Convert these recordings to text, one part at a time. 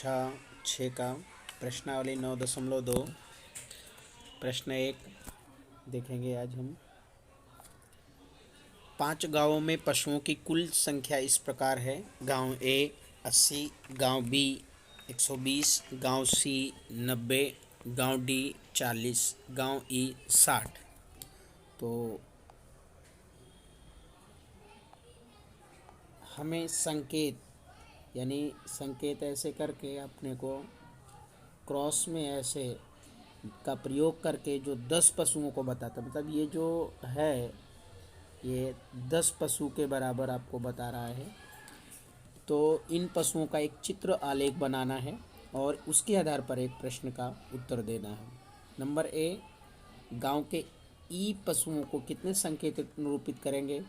कक्षा 6 का प्रश्नावली 9.2 प्रश्न 1 देखेंगे आज हम। 5 गांवों में पशुओं की कुल संख्या इस प्रकार है। गांव ए 80, गांव बी 120, गांव सी 90, गांव डी 40, गांव ई 60। तो हमें संकेत यानी संकेत ऐसे करके अपने को क्रॉस में ऐसे का प्रयोग करके जो 10 पशुओं को बताता, मतलब ये जो है ये 10 पशु के बराबर आपको बता रहा है। तो इन पशुओं का एक चित्र आलेख बनाना है और उसके आधार पर एक प्रश्न का उत्तर देना है। नंबर ए, गांव के ई पशुओं को कितने संकेत निरूपित करेंगे।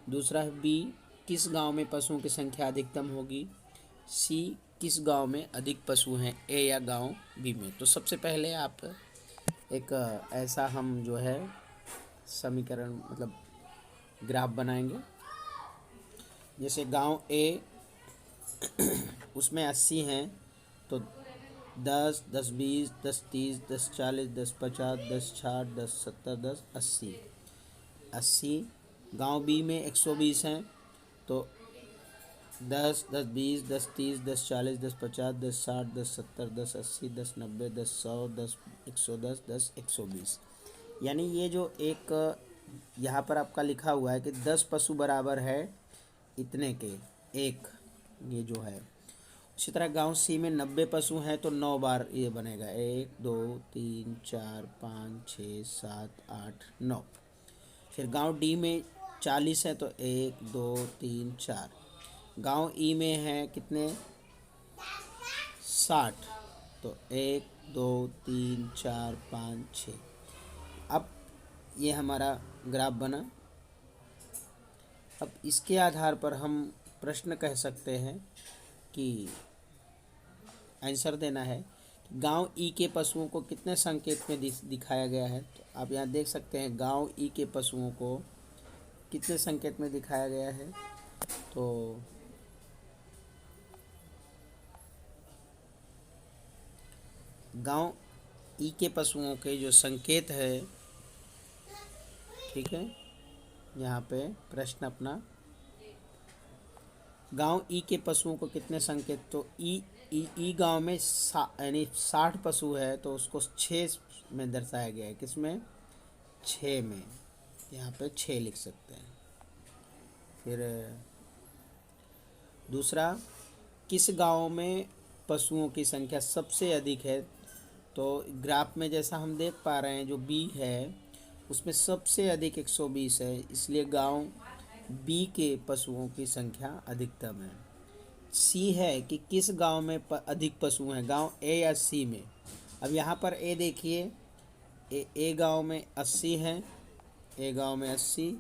दूसरा है बी, किस गांव में पशुओं की संख्या अधिकतम होगी। सी, किस गांव में अधिक पशु हैं, ए या गांव बी में। तो सबसे पहले आप एक ऐसा हम जो है समीकरण मतलब ग्राफ बनाएंगे। जैसे गांव ए उसमें 80 हैं तो 10, 10, 20, 10, 30, 10, 40, 10, 50, 10, 60, 10, 70, 10, 80। 80 गांव बी में 120 हैं तो 10, 10, 20, 10, 30, 10, 40, 10, 50, 10, 60, 10, 70, 10, 80, 10, 90, 10, 100, 10, 110, 10, 120। यानी ये जो एक यहाँ पर आपका लिखा हुआ है कि 10 पशु बराबर है इतने के एक, ये जो है। उसी तरह गांव सी में 90 पशु हैं तो 9 बार ये बनेगा, 1, 2, 3, 4, 5, 6, 7, 8, 9। फिर गांव डी में 40 है तो 1, 2, 3, 4। गांव ई में है कितने, 60, तो 1, 2, 3, 4, 5, 6। अब ये हमारा ग्राफ बना। अब इसके आधार पर हम प्रश्न कह सकते हैं कि आंसर देना है कि गांव ई के पशुओं को कितने संकेत में दिखाया गया है। तो आप यहाँ देख सकते हैं गांव ई के पशुओं को कितने संकेत में दिखाया गया है। तो गांव ई के पशुओं के जो संकेत है, ठीक है, यहाँ पे प्रश्न अपना गांव ई के पशुओं को कितने संकेत, तो ई गांव में यानी 60 पशु है तो उसको 6 में दर्शाया गया है। किसमें, 6 में, यहाँ पे 6 लिख सकते हैं। फिर दूसरा, किस गांव में पशुओं की संख्या सबसे अधिक है। तो ग्राफ में जैसा हम देख पा रहे हैं जो बी है उसमें सबसे अधिक 120 है, इसलिए गांव बी के पशुओं की संख्या अधिकतम है। सी है कि किस गांव में अधिक पशु हैं, गांव ए या सी में। अब यहाँ पर ए देखिए, ए गांव में 80 हैं, ए गांव में 80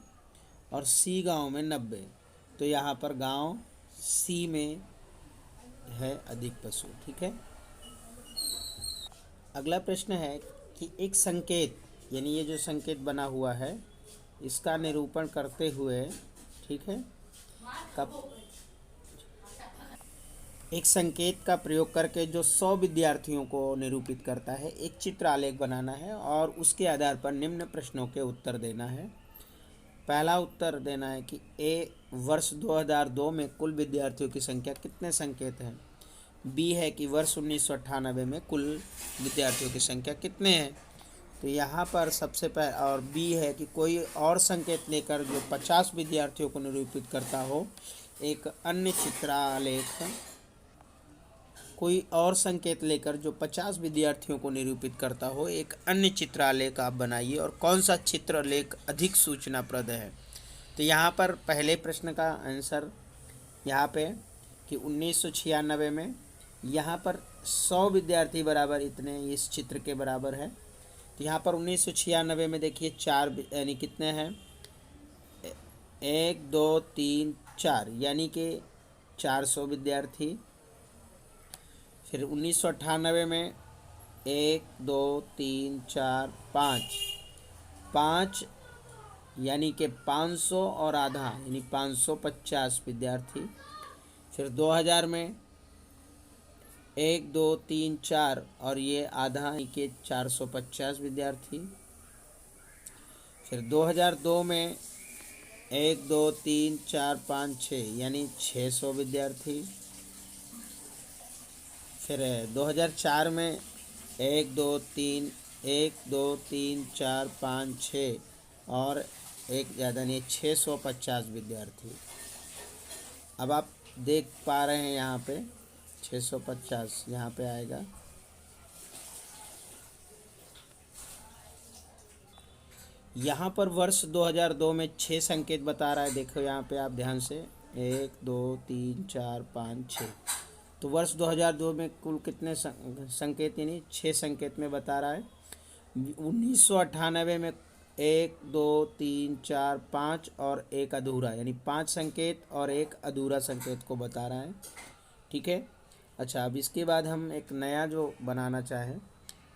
और सी गांव में 90, तो यहाँ पर गांव सी में है अधिक पशु। ठीक है। अगला प्रश्न है कि एक संकेत, यानी ये जो संकेत बना हुआ है इसका निरूपण करते हुए, ठीक है, एक संकेत का प्रयोग करके जो 100 विद्यार्थियों को निरूपित करता है, एक चित्र आलेख बनाना है और उसके आधार पर निम्न प्रश्नों के उत्तर देना है। पहला उत्तर देना है कि ए, वर्ष 2002 में कुल विद्यार्थियों की संख्या कितने संकेत हैं। बी है कि वर्ष 1998 में कुल विद्यार्थियों की संख्या कितने हैं। तो यहाँ पर सबसे पहले, और बी है कि कोई और संकेत लेकर जो 50 विद्यार्थियों को निरूपित करता हो, एक अन्य चित्रालेख, कोई और संकेत लेकर जो 50 विद्यार्थियों को निरूपित करता हो एक अन्य चित्रालेख आप बनाइए और कौन सा चित्रलेख अधिक सूचनाप्रद है। तो यहाँ पर पहले प्रश्न का आंसर यहाँ पे कि 1996 में यहाँ पर 100 विद्यार्थी बराबर इतने इस चित्र के बराबर है। तो यहाँ पर 1996 में देखिए 4 यानी कितने हैं, 1, 2, 3, 4 यानी कि 400 विद्यार्थी। फिर 1998 में 1, 2, 3, 4, 5 यानी कि 500 और आधा यानी 550 विद्यार्थी। फिर 2000 में 1 2 3 4 और ये आधा के 450 विद्यार्थी। फिर 2002 में 1 2 3 4 5 6 यानी 600 विद्यार्थी। फिर 2004 में 1 2 3 1 2 3 4 5 6 और एक ज़्यादा नहीं 650 विद्यार्थी। अब आप देख पा रहे हैं यहाँ पे 650 यहाँ पे आएगा। यहाँ पर वर्ष 2002 में 6 संकेत बता रहा है। देखो यहाँ पे आप ध्यान से 1 2 3 4 5 6। तो वर्ष 2002 में कुल कितने संकेत यानी 6 संकेत में बता रहा है। 1998 में 1 2 3 4 5 और एक अधूरा यानी 5 संकेत और एक अधूरा संकेत को बता रहा है। ठीक है। अच्छा, अब इसके बाद हम एक नया जो बनाना चाहें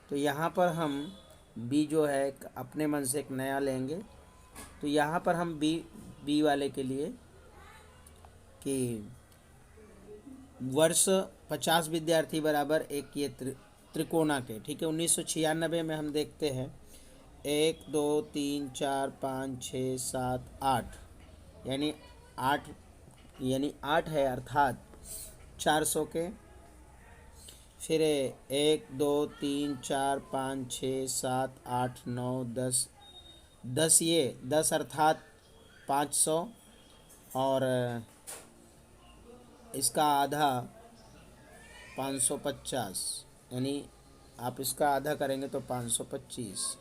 तो यहाँ पर हम बी जो है अपने मन से एक नया लेंगे। तो यहाँ पर हम बी वाले के लिए कि वर्ष 50 विद्यार्थी बराबर एक ये त्रिकोणा के। ठीक है। 1996 में हम देखते हैं 1 2 3 4 5 6 7 8 यानी 8 है अर्थात 400 के। फिर 1 2 3 4 5 6 7 8 9 10 ये 10 अर्थात 500 और इसका आधा 550 यानी आप इसका आधा करेंगे तो 525।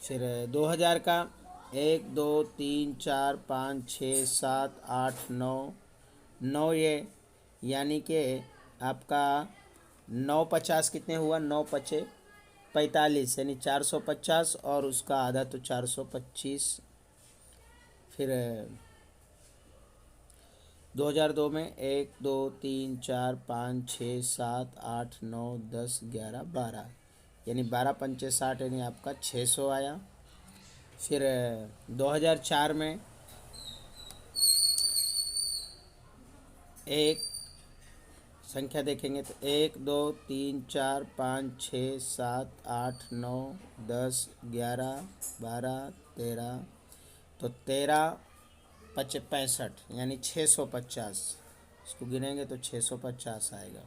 फिर 2000 का 1 2 3 4 5 6 7 8 9 ये यानी कि आपका 950 कितने हुआ 9 पचे 45 यानी 450 और उसका आधा तो 425। फिर 2002 में 1 2 3 4 5 6 7 8 9 10 11 12 यानी 12 पंचे 60 यानी आपका 600 आया। फिर 2004 में एक संख्या देखेंगे तो 1 2 3 4 5 6 7 8 9 10 11 12 13 तो 13 पचे 65 यानी 650। इसको गिनेंगे तो 650 आएगा।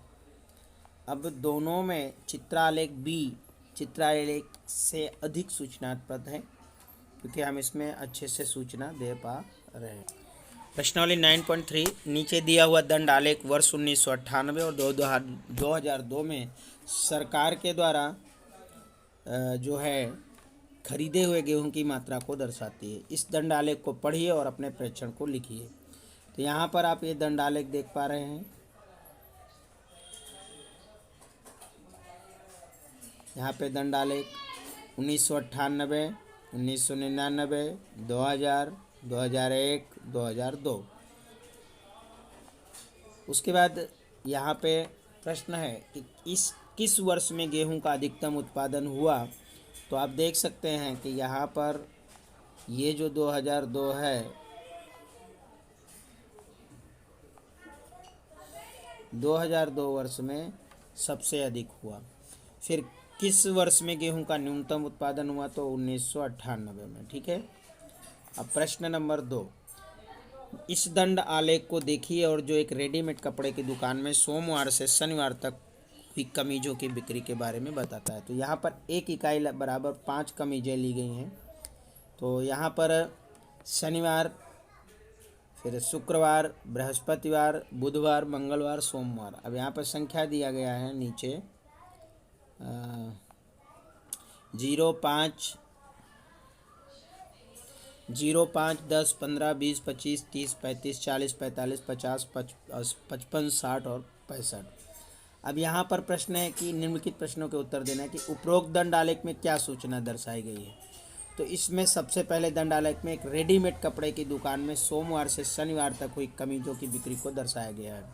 अब दोनों में चित्रालेख बी चित्रालेख से अधिक सूचनात्मक है क्योंकि हम इसमें अच्छे से सूचना दे पा रहे हैं। प्रश्नावली 9.3 नीचे दिया हुआ दंड आलेख वर्ष 1998 और 2002 में सरकार के द्वारा जो है खरीदे हुए गेहूं की मात्रा को दर्शाती है। इस दंड आलेख को पढ़िए और अपने प्रेक्षण को लिखिए। तो यहाँ पर आप ये दंड आलेख देख पा रहे हैं। यहाँ पे दंड आलेख 1998, 1999, 2000, 2001, 2002। उसके बाद यहाँ पे प्रश्न है कि किस वर्ष में गेहूं का अधिकतम उत्पादन हुआ। तो आप देख सकते हैं कि यहाँ पर ये जो 2002 है 2002 वर्ष में सबसे अधिक हुआ। फिर किस वर्ष में गेहूं का न्यूनतम उत्पादन हुआ तो 1998 में। ठीक है। अब प्रश्न नंबर 2, इस दंड आलेख को देखिए और जो एक रेडीमेड कपड़े की दुकान में सोमवार से शनिवार तक हुई कमीजों की बिक्री के बारे में बताता है। तो यहाँ पर 1 इकाई बराबर 5 कमीजें ली गई हैं। तो यहाँ पर शनिवार, फिर शुक्रवार, बृहस्पतिवार, बुधवार, मंगलवार, सोमवार। अब यहाँ पर संख्या दिया गया है नीचे 0 5 0 5 10 15 20 25 30 35 40 45 50 55 60 और 65। अब यहाँ पर प्रश्न है कि निम्नलिखित प्रश्नों के उत्तर देना है कि उपरोक्त दंड आलेख में क्या सूचना दर्शाई गई है। तो इसमें सबसे पहले दंड आलेख में एक रेडीमेड कपड़े की दुकान में सोमवार से शनिवार तक हुई कमीजों की बिक्री को दर्शाया गया है।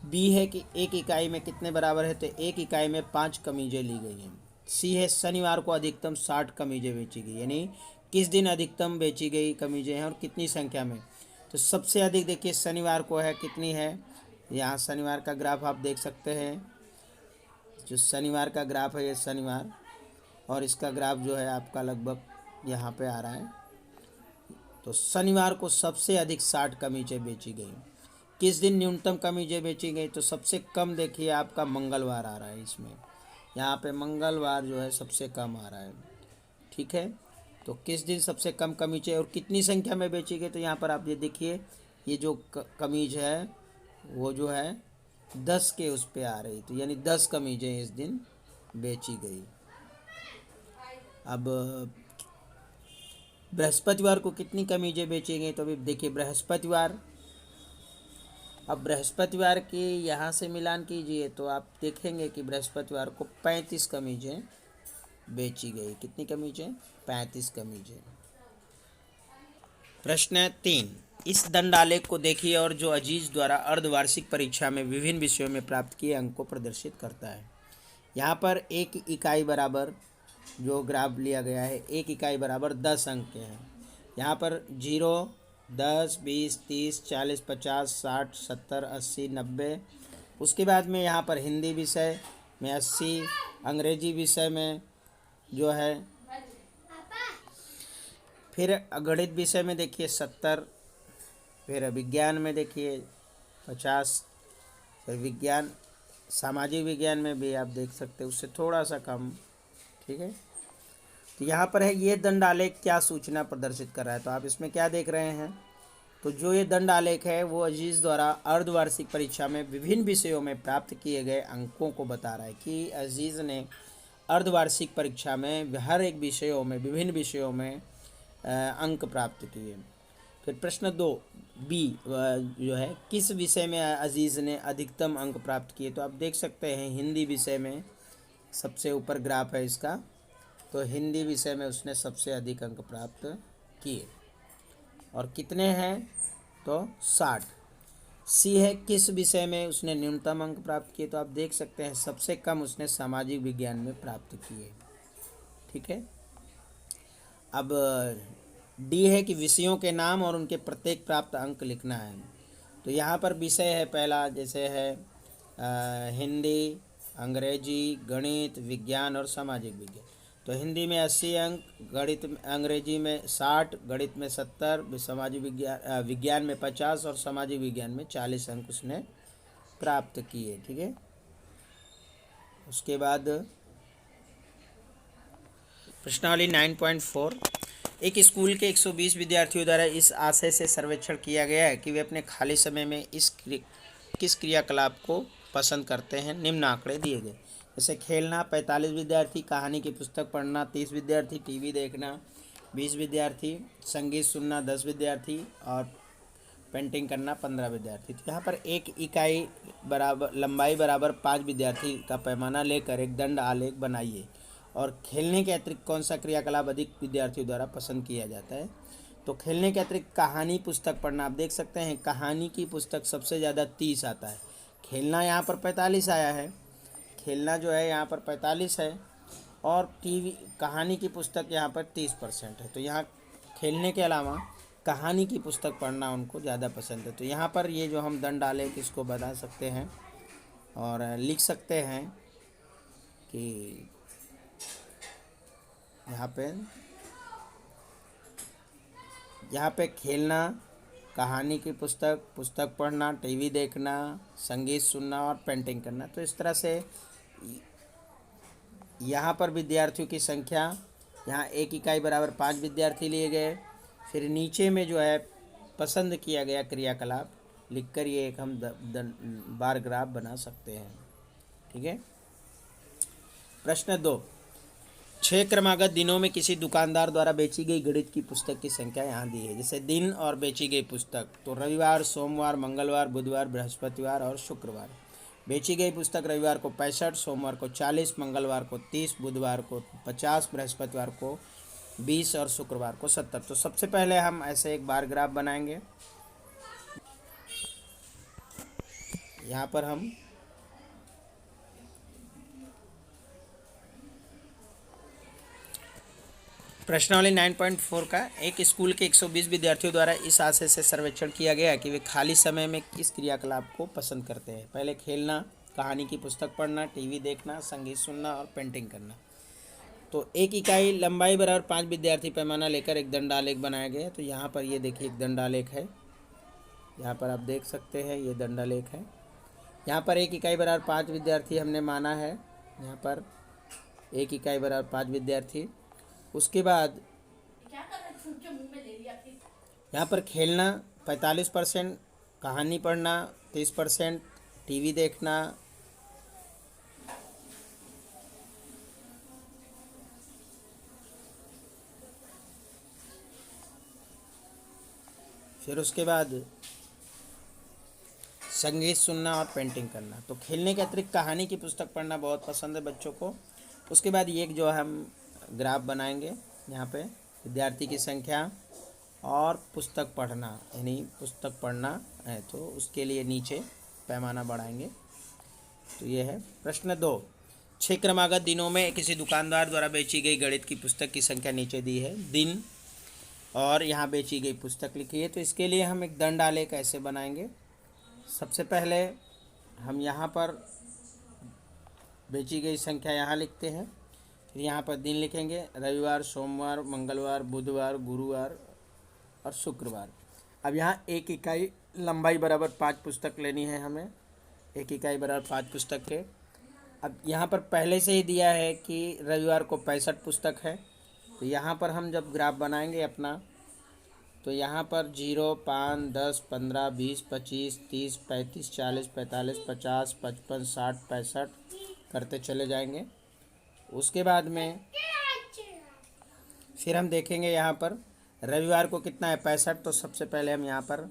बी है कि 1 इकाई में कितने बराबर है तो 1 इकाई में 5 कमीजें ली गई हैं। सी है शनिवार को अधिकतम 60 कमीजें बेची गई, यानी किस दिन अधिकतम बेची गई कमीजें हैं और कितनी संख्या में। तो सबसे अधिक देखिए शनिवार को है, कितनी है यहाँ शनिवार का ग्राफ आप देख सकते हैं, जो शनिवार का ग्राफ है ये शनिवार, और इसका ग्राफ जो है आपका लगभग यहाँ पे आ रहा है। तो शनिवार को सबसे अधिक 60 कमीजें बेची गई। किस दिन न्यूनतम कमीजें बेची गई? तो सबसे कम देखिए आपका मंगलवार आ रहा है इसमें, यहाँ पे मंगलवार जो है सबसे कम आ रहा है। ठीक है, तो किस दिन सबसे कम कमीजें और कितनी संख्या में बेची गई? तो यहाँ पर आप ये देखिए, ये जो कमीज है वो जो है 10 के उस पे आ रही, तो यानी 10 कमीजें इस दिन बेची गई। अब बृहस्पतिवार को कितनी कमीजें बेची गई? तो अभी देखिए बृहस्पतिवार, अब बृहस्पतिवार की यहाँ से मिलान कीजिए तो आप देखेंगे कि बृहस्पतिवार को 35 कमीजें बेची गई। कितनी कमीजें? 35 कमीजें। प्रश्न 3, इस दंडालेख को देखिए और जो अजीज द्वारा अर्धवार्षिक परीक्षा में विभिन्न विषयों में प्राप्त किए अंक को प्रदर्शित करता है। यहाँ पर 1 इकाई बराबर जो ग्राफ लिया गया है, 1 इकाई बराबर 10 अंक के हैं। यहाँ पर 0, 10, 20, 30, 40, 50, 60, 70, 80, 90। उसके बाद में यहाँ पर हिंदी विषय में 80, अंग्रेजी विषय में जो है, फिर गणित विषय में देखिए 70, फिर विज्ञान में देखिए 50, फिर विज्ञान सामाजिक विज्ञान में भी आप देख सकते हैं उससे थोड़ा सा कम। ठीक है, तो यहाँ पर है ये दंड आलेख क्या सूचना प्रदर्शित कर रहा है? तो आप इसमें क्या देख रहे हैं? तो जो ये दंड आलेख है वो अजीज द्वारा अर्धवार्षिक परीक्षा में विभिन्न विषयों में प्राप्त किए गए अंकों को बता रहा है कि अजीज ने अर्धवार्षिक परीक्षा में हर एक विषयों में, विभिन्न विषयों में अंक प्राप्त किए। फिर प्रश्न 2 बी जो है, किस विषय में अजीज़ ने अधिकतम अंक प्राप्त किए? तो आप देख सकते हैं हिंदी विषय में सबसे ऊपर ग्राफ है इसका, तो हिंदी विषय में उसने सबसे अधिक अंक प्राप्त किए और कितने हैं? तो 60। सी है, किस विषय में उसने न्यूनतम अंक प्राप्त किए? तो आप देख सकते हैं सबसे कम उसने सामाजिक विज्ञान में प्राप्त किए। ठीक है, अब डी है कि विषयों के नाम और उनके प्रत्येक प्राप्त अंक लिखना है। तो यहाँ पर विषय है पहला, जैसे है हिंदी, अंग्रेजी, गणित, विज्ञान और सामाजिक विज्ञान। तो हिंदी में 80 अंक, गणित अंग्रेजी में 60, गणित में 70, सामाजिक विज्ञान में 50 और सामाजिक विज्ञान में 40 अंक उसने प्राप्त किए। ठीक है, उसके बाद प्रश्नावली 9.4, एक स्कूल के 120 विद्यार्थियों द्वारा इस आशय से सर्वेक्षण किया गया है कि वे अपने खाली समय में किस क्रियाकलाप को पसंद करते हैं। निम्न आंकड़े दिए गए, जैसे खेलना 45 विद्यार्थी, कहानी की पुस्तक पढ़ना 30 विद्यार्थी, टीवी देखना 20 विद्यार्थी, संगीत सुनना 10 विद्यार्थी और पेंटिंग करना 15 विद्यार्थी। तो यहाँ पर 1 इकाई बराबर लंबाई बराबर 5 विद्यार्थी का पैमाना लेकर एक दंड आलेख बनाइए और खेलने के अतिरिक्त कौन सा क्रियाकलाप अधिक विद्यार्थियों द्वारा पसंद किया जाता है? तो खेलने के अतिरिक्त कहानी पुस्तक पढ़ना, आप देख सकते हैं कहानी की पुस्तक सबसे ज़्यादा 30 आता है, खेलना यहाँ पर 45 आया है, खेलना जो है यहाँ पर 45 है और टीवी कहानी की पुस्तक यहाँ पर 30% है। तो यहाँ खेलने के अलावा कहानी की पुस्तक पढ़ना उनको ज़्यादा पसंद है। तो यहाँ पर ये जो हम दंड आलेख इसको बता सकते हैं और लिख सकते हैं कि यहाँ पे खेलना, कहानी की पुस्तक पढ़ना, टीवी देखना, संगीत सुनना और पेंटिंग करना। तो इस तरह से यहाँ पर विद्यार्थियों की संख्या, यहाँ 1 इकाई बराबर 5 विद्यार्थी लिए गए। फिर नीचे में जो है पसंद किया गया क्रियाकलाप लिखकर ये एक हम बार ग्राफ बना सकते हैं। ठीक है, प्रश्न 2, 6 क्रमागत दिनों में किसी दुकानदार द्वारा बेची गई गणित की पुस्तक की संख्या यहाँ दी है। जैसे दिन और बेची गई पुस्तक, तो रविवार, सोमवार, मंगलवार, बुधवार, बृहस्पतिवार और शुक्रवार। बेची गई पुस्तक रविवार को 65, सोमवार को 40, मंगलवार को 30, बुधवार को 50, बृहस्पतिवार को 20 और शुक्रवार को 70। तो सबसे पहले हम ऐसे एक बार ग्राफ बनाएंगे। यहाँ पर हम प्रश्नावली 9.4 का एक स्कूल के 120 विद्यार्थियों द्वारा इस आशय से सर्वेक्षण किया गया कि वे खाली समय में किस क्रियाकलाप को पसंद करते हैं। पहले खेलना, कहानी की पुस्तक पढ़ना, टीवी देखना, संगीत सुनना और पेंटिंग करना। तो एक इकाई लंबाई बराबर 5 विद्यार्थी पैमाना लेकर एक दंडालेख बनाया गया है। तो यहाँ पर ये देखिए एक दंडालेख है, यहाँ पर आप देख सकते हैं ये दंडालेख है। यहाँ पर एक इकाई बराबर 5 विद्यार्थी हमने माना है, यहाँ पर एक इकाई बराबर 5 विद्यार्थी। उसके बाद यहाँ पर खेलना 45%, कहानी पढ़ना 30%, टीवी देखना फिर उसके बाद संगीत सुनना और पेंटिंग करना। तो खेलने के अतिरिक्त कहानी की पुस्तक पढ़ना बहुत पसंद है बच्चों को। उसके बाद ये जो हम ग्राफ बनाएंगे, यहाँ पे विद्यार्थी की संख्या और पुस्तक पढ़ना, यानी पुस्तक पढ़ना है तो उसके लिए नीचे पैमाना बढ़ाएंगे। तो ये है प्रश्न 2। 6 क्रमागत दिनों में किसी दुकानदार द्वारा बेची गई गणित की पुस्तक की संख्या नीचे दी है, दिन और यहाँ बेची गई पुस्तक लिखी है। तो इसके लिए हम एक दंड आलेख ऐसे बनाएंगे। सबसे पहले हम यहाँ पर बेची गई संख्या यहाँ लिखते हैं, फिर यहाँ पर दिन लिखेंगे, रविवार, सोमवार, मंगलवार, बुधवार, गुरुवार और शुक्रवार। अब यहाँ एक इकाई लंबाई बराबर 5 पुस्तक लेनी है हमें, एक इकाई बराबर 5 पुस्तक के। अब यहाँ पर पहले से ही दिया है कि रविवार को 65 पुस्तक है। तो यहाँ पर हम जब ग्राफ बनाएंगे अपना, तो यहाँ पर 0, 5, 10, 15, 20, 25, 30, 35, 40, 45, 50, 55, 60, 65 करते चले जाएंगे। उसके बाद में फिर हम देखेंगे यहाँ पर रविवार को कितना है, 65। तो सबसे पहले हम यहाँ पर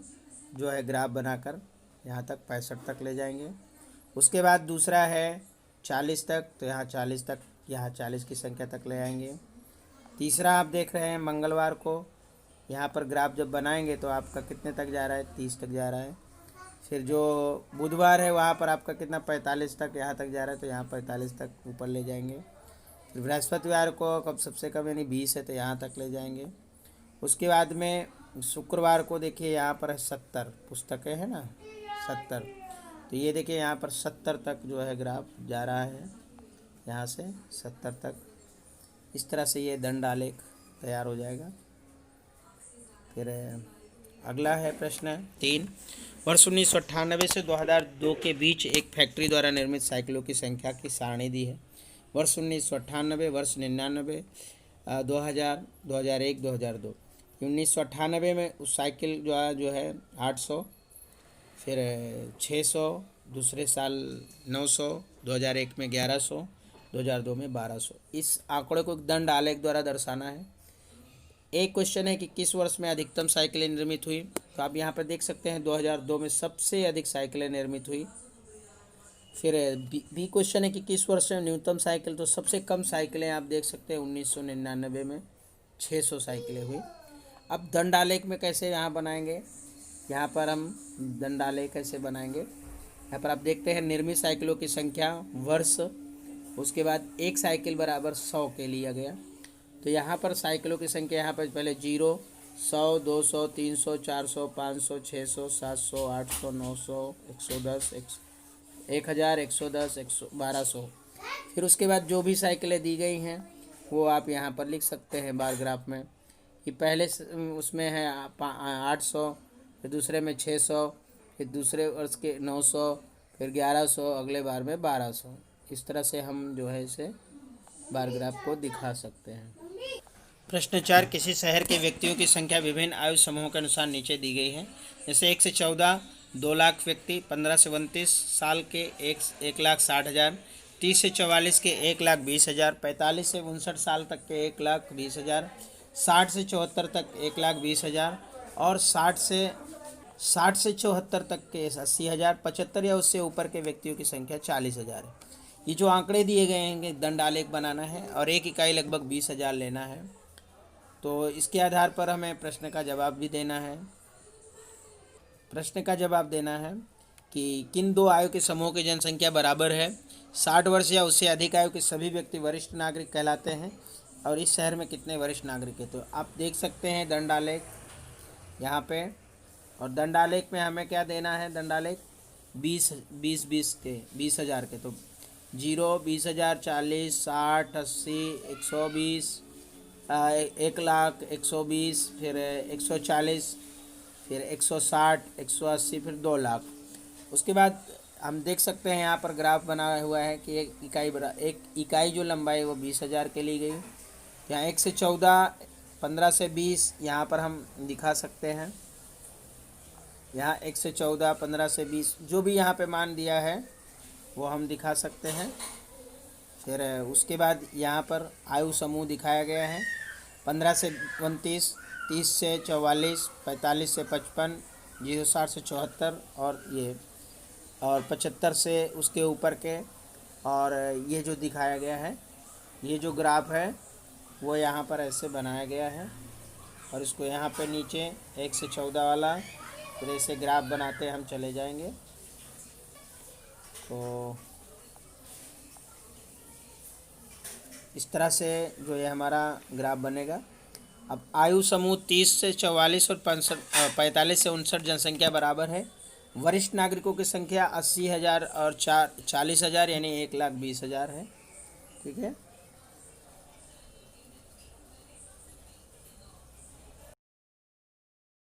जो है ग्राफ बनाकर यहाँ तक 65 तक ले जाएंगे। उसके बाद दूसरा है 40 तक, तो यहाँ 40 तक, यहाँ 40 की संख्या तक ले आएंगे। तीसरा आप देख रहे हैं मंगलवार को, यहाँ पर ग्राफ जब बनाएंगे तो आपका कितने तक जा रहा है, 30 तक जा रहा है। फिर जो बुधवार है वहाँ पर आपका कितना, 45 तक यहाँ तक जा रहा है, तो यहाँ 45 तक ऊपर ले जाएंगे। फिर बृहस्पतिवार को कब सबसे कम यानी 20 है, तो यहाँ तक ले जाएंगे। उसके बाद में शुक्रवार को देखिए यहाँ पर 70 पुस्तकें हैं ना, 70। तो ये देखिए यहाँ पर 70 तक जो है ग्राफ जा रहा है, यहाँ से 70 तक। इस तरह से ये दंड आलेख तैयार हो जाएगा। फिर अगला है प्रश्न 3। वर्ष 1998 से 2002 के बीच एक फैक्ट्री द्वारा निर्मित साइकिलों की संख्या की सारणी दी है। वर्ष 1998, वर्ष 99, 2000, 2001, 2002। 1998 में उस साइकिल जो है 800, फिर 600, दूसरे साल 900, 2001 में 1100, 2002 में 1200। इस आंकड़े को दंड आलेख द्वारा दर्शाना है। एक क्वेश्चन है कि किस वर्ष में अधिकतम साइकिलें निर्मित हुई। तो आप यहाँ पर देख सकते हैं 2002 में सबसे अधिक साइकिलें निर्मित हुई। फिर बी क्वेश्चन है कि किस वर्ष में न्यूनतम साइकिल। तो सबसे कम साइकिलें आप देख सकते हैं 1999 में 600 साइकिलें हुई। अब दंड आलेख में कैसे यहाँ बनाएंगे, यहाँ पर हम दंड आलेख कैसे बनाएंगे। यहाँ पर आप देखते हैं निर्मित साइकिलों की संख्या, वर्ष, उसके बाद एक साइकिल बराबर 100 के लिया गया। तो यहाँ पर साइकिलों की संख्या यहाँ पर पहले 0, 100, 200, 300, 400, 500, 600, 700, 800, 900, 110, 1000, 110, 1200। फिर उसके बाद जो भी साइकिलें दी गई हैं वो आप यहाँ पर लिख सकते हैं बार ग्राफ में। कि पहले उसमें है 800, फिर दूसरे में 600, फिर दूसरे वर्ष के 900, फिर 1100, अगले बार में 1200। इस तरह से हम जो है इसे बार ग्राफ को दिखा सकते हैं। प्रश्न 4। किसी शहर के व्यक्तियों की संख्या विभिन्न आयु समूहों के अनुसार नीचे दी गई है। जैसे 1 से 14 2 लाख व्यक्ति, 15 से 29 साल के 1,60,000, 30 से 44 के 1,20,000, 45 से 59 साल तक के 1,20,000, 60 से 74 तक 1,20,000 और 60 से 74 तक के 80,000, 75 या उससे ऊपर के व्यक्तियों की संख्या 40,000 है। ये जो आंकड़े दिए गए हैं दंड आलेख बनाना है और एक इकाई लगभग 20,000 लेना है। तो इसके आधार पर हमें प्रश्न का जवाब भी देना है। प्रश्न का जवाब देना है कि किन दो आयु के समूह की जनसंख्या बराबर है। 60 वर्ष या उससे अधिक आयु के सभी व्यक्ति वरिष्ठ नागरिक कहलाते हैं। और इस शहर में कितने वरिष्ठ नागरिक हैं। तो आप देख सकते हैं दंडालेख यहाँ पे, और दंडालेख में हमें क्या देना है, दंडालेख 20 के, तो 0, 20,000, 40, 60, 80, 120, 1,00,000, 120, फिर 140, फिर 160, 180, फिर 2,00,000। उसके बाद हम देख सकते हैं यहाँ पर ग्राफ बना हुआ है कि एक इकाई जो लंबाई है वो 20,000 के ली गई। यहाँ 1 से 14, 15 से 20 यहाँ पर हम दिखा सकते हैं। यहाँ 1 से 14, 15 से 20 जो भी यहाँ पे मान दिया है वो हम दिखा सकते हैं। फिर उसके बाद यहाँ पर आयु समूह दिखाया गया है, 15 से 29, 30 से 44, 45 से 55, 0 से 74, और 75 से उसके ऊपर के। और ये जो दिखाया गया है, ये जो ग्राफ है वो यहाँ पर ऐसे बनाया गया है, और इसको यहाँ पे नीचे 1 से 14 वाला फिर ऐसे ग्राफ बनाते हम चले जाएंगे। तो इस तरह से जो ये हमारा ग्राफ बनेगा। अब आयु समूह 30 से 44 और 45 से 59 जनसंख्या बराबर है। वरिष्ठ नागरिकों की संख्या 80,000 और 40,000 यानी 1,20,000 है। ठीक है।